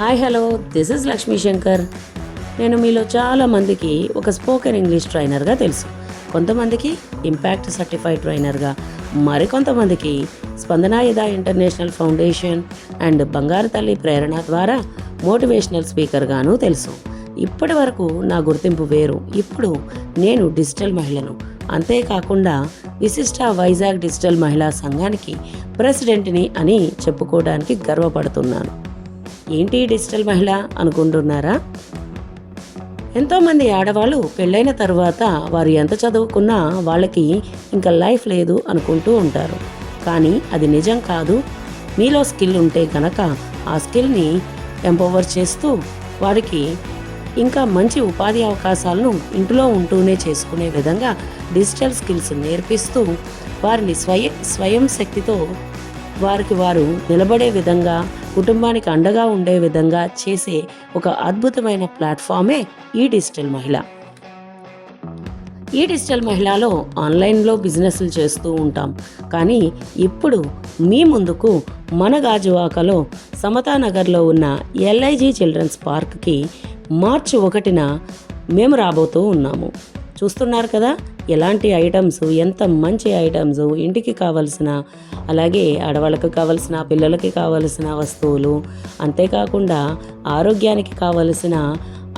Hi hello, this is Lakshmi Shankar. నేను మీలో చాలామందికి ఒక స్పోకెన్ ఇంగ్లీష్ ట్రైనర్గా తెలుసు. కొంతమందికి ఇంపాక్ట్ సర్టిఫైడ్ ట్రైనర్గా, మరికొంతమందికి స్పందనాయుధ ఇంటర్నేషనల్ ఫౌండేషన్ అండ్ బంగారు తల్లి ప్రేరణ ద్వారా మోటివేషనల్ స్పీకర్గాను తెలుసు. ఇప్పటి వరకు నా గుర్తింపు వేరు. ఇప్పుడు నేను డిజిటల్ మహిళను. అంతేకాకుండా విశిష్ట వైజాగ్ డిజిటల్ మహిళా సంఘానికి ప్రెసిడెంట్ని అని చెప్పుకోవడానికి గర్వపడుతున్నాను. ఏంటి డిజిటల్ మహిళ అనుకుంటున్నారా? ఎంతోమంది ఆడవాళ్ళు పెళ్ళైన తర్వాత వారు ఎంత చదువుకున్నా వాళ్ళకి ఇంకా లైఫ్ లేదు అనుకుంటూ ఉంటారు. కానీ అది నిజం కాదు. మీలో స్కిల్ ఉంటే కనుక ఆ స్కిల్ని ఎంపవర్ చేస్తూ వారికి ఇంకా మంచి ఉపాధి అవకాశాలను ఇంట్లో ఉంటూనే చేసుకునే విధంగా డిజిటల్ స్కిల్స్ నేర్పిస్తూ వారిని స్వయం శక్తితో వారికి వారు నిలబడే విధంగా, కుటుంబానికి అండగా ఉండే విధంగా చేసే ఒక అద్భుతమైన ప్లాట్ఫామే ఈ డిజిటల్ మహిళ. ఈ డిజిటల్ మహిళలో ఆన్లైన్లో బిజినెస్లు చేస్తూ ఉంటాం. కానీ ఇప్పుడు మీ ముందుకు మన గాజువాకలో సమతానగర్లో ఉన్న LIG చిల్డ్రన్స్ పార్క్కి మార్చి 1న మేము రాబోతూ ఉన్నాము. చూస్తున్నారు కదా ఎలాంటి ఐటమ్స్, ఎంత మంచి ఐటమ్స్, ఇంటికి కావలసిన, అలాగే ఆడవాళ్ళకి కావలసిన, పిల్లలకి కావలసిన వస్తువులు, అంతేకాకుండా ఆరోగ్యానికి కావలసిన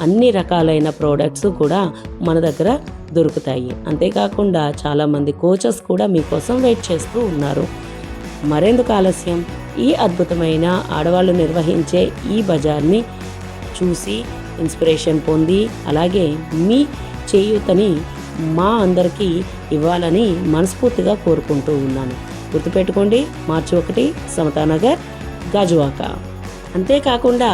అన్ని రకాలైన ప్రోడక్ట్స్ కూడా మన దగ్గర దొరుకుతాయి. అంతేకాకుండా చాలామంది కోచెస్ కూడా మీకోసం వెయిట్ చేస్తూ ఉన్నారు. మరెందుకు ఆలస్యం? ఈ అద్భుతమైన ఆడవాళ్ళు నిర్వహించే ఈ బజార్ని చూసి ఇన్స్పిరేషన్ పొంది, అలాగే మీ చేయూతని మా అందరికీ ఇవ్వాలని మనస్ఫూర్తిగా కోరుకుంటూ ఉన్నాను. గుర్తుపెట్టుకోండి, మార్చి 1 సమతానగర్ గాజువాక. అంతేకాకుండా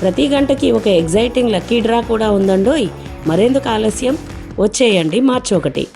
ప్రతి గంటకి ఒక ఎగ్జైటింగ్ లక్కీ డ్రా కూడా ఉందండోయ్. మరెందుకు ఆలస్యం? వచ్చేయండి మార్చి 1.